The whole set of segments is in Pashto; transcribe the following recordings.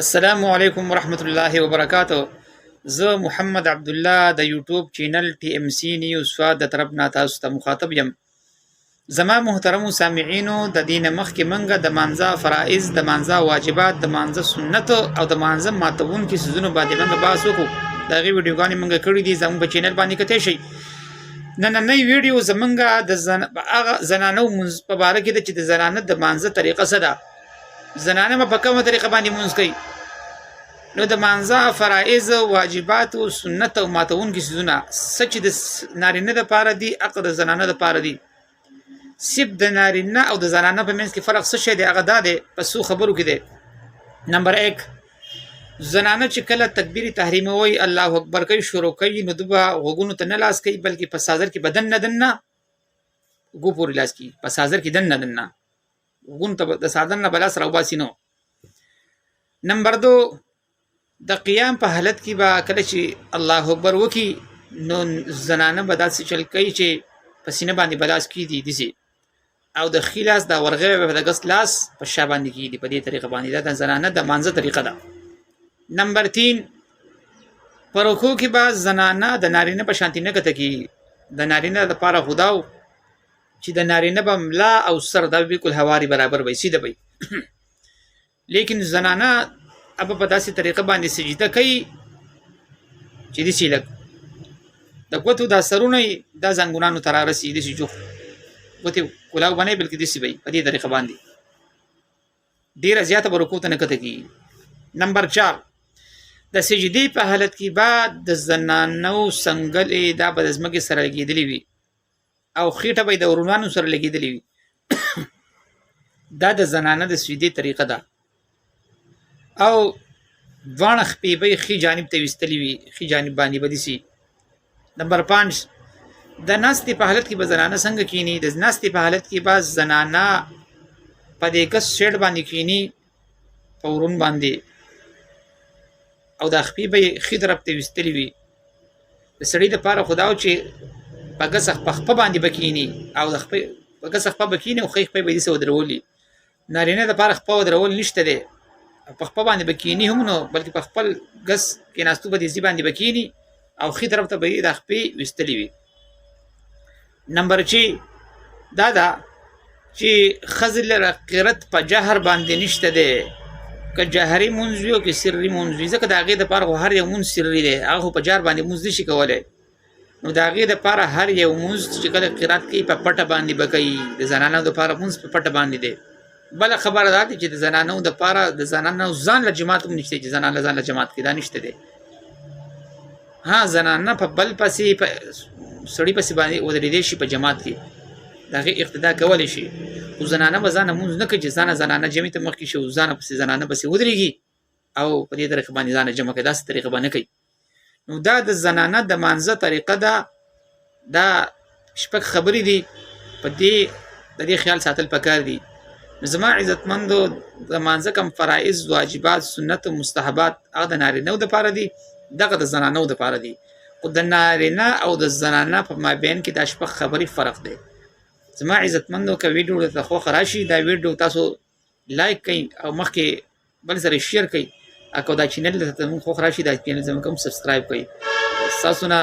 السلام علیکم ورحمت الله وبرکاتہ. زه محمد عبد الله د یوټیوب چینل ټي ام سی نیوز فاد د طرف نه تاسو ته مخاطب یم. زما محترم سامعینو، د دین مخکې منګه د مانځه فرایض، د مانځه واجبات، د مانځه سنت او د مانځه ماتون کې سيزونو باندې منګه باس وکړو. دا غي ویډیوګانې منګه کړې دي زموږ په چینل باندې کته شي. نننۍ ویډیو زمونږه د زنانو منځ په باره کې د چې د زنانه د مانځه طریقه څه ده، زنانه په کومه طریقه باندې منځ کوي. نو د مانځه فرایض، واجبات او سنت او ماتون کې سيزونه سچ د نارینه د پاره دي، عقد د زنانه د پاره دي. سب د نارینه او د زنانه په منځ کې فرق څه شی دی؟ هغه دا دی په څو خبرو کې دی. نمبر 1، زنانه چې کله تکبیر تحریم وای الله اکبر کوي شروع کوي، نو دبا غوګونو ته نه لاس کوي، بلکې په سازر کې بدن نه دنه غو پورې لاس کوي، په سازر کې دن نه دنه غون ته د سازر نه بلاس راو باسي. نو نمبر 2، د قیام په حالت کې با کله چې الله اکبر وکي، نو زنانه به داسې چل کوي چې پسینه باندې بلاس کی دي دي او د خلاص د ورغه په دغس لاس په شا باندې کی دي. په دې طریقه باندې د زنانه د مانځه طریقه ده. نمبر 3، پر رکوع کې با زنانه د نارینه په شانتی نه کته کی. د نارینه د پاره خداو چې د نارینه په ملا او سر د بالکل هواري برابر وي سیده وي لیکن زنانه اب په داسې طریقه باندې سجده کوي چې دي سیلک د کوتو د سرونه د زنګونانو تر رسي دي جو کوتي کولاو باندې بلکې دي سی وي. په دې طریقه باندې ډیره زیاته برکو ته نه کته کی. نمبر 4، د سجدي په حالت کې بعد د زنانو څنګه دا په زمګي سره لګیدلی وي او خېټه به د ورونانو سره لګیدلی وي دا د زنانه د سجدي طریقه ده. او دوانه خپې به خي جانب ته وستلی وي، خي جانب باندې بدسي. نمبر 5، د ناستې په حالت کې به زنانه څنګه کینی؟ د ناستې په حالت کې به زنانه په دې کس شیډ باندې کینی په ورون باندې او د خپې به خي طرف ته وستلی وي. د سړی د پاره خداو چې په غسخ په خپه باندې بکینی او د خپې په غسخ په بکینی او خې خپې به دې سو درولي. نارینه د پاره خپه درول نشته دی، په خپل باندې بکینی هم نو بلکې په خپل غس کې ناستو به دې باندې بکینی او خې طرف ته به د خپې وستلی وي. نمبر 6، دا چې خزل قرت په جهر باندې نشته دی، که جهري منځ یو کې سري منځ ځکه دا غي د پاره هر یو منځ سري دی، هغه په جهر باندې منځ شي کولای. نو دا غي د پاره هر یو منځ چې کله قرات کوي په پټه باندې بکای، د زنانو د پاره منځ په پټه باندې دی. بل خبره ده چې د زنانو د پاره د زنانو ځان له جماعت هم نشته چې زنانه ځان له جماعت کې دا نشته دی. ها زنانه په بل پسې په سړی پسې باندې ودرېدې شي په جماعت کې دغه اقتدا کول شي. او زنانه بزانه مونږ نه کوي چې زنانه جمعیت مخ کې شو زنانه پسې زنانه پسې ودرېږي او په دې طریقه باندې ځان جمع کې داسې طریقه باندې کوي. نو دا د زنانه د مانځه طریقه ده. دا شپږ خبرې دي، په دې د دې خیال ساتل پکار دي. زما عزتمندو، د مانځه کم فرایض، واجبات، سنت او مستحبات هغه د نارینه د پاره دي، دغه د زنانو د پاره دي. خو د نارینه او د زنانه په مابین کې د شپږ خبرې فرق دی. زما عزتمندو که ویډیو ته خو راشي دا ویډیو تاسو لایک کړئ او مخکې بل سره شیر کړئ. اکو دا چینل ته خو راشي دا چینل زموږ کوم سبسکرایب کړئ. تاسو نه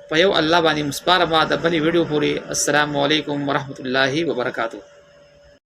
په یو الله باندې مسپاره ما د بلې ویډیو پورې. السلام علیکم ورحمت الله وبرکاتہ.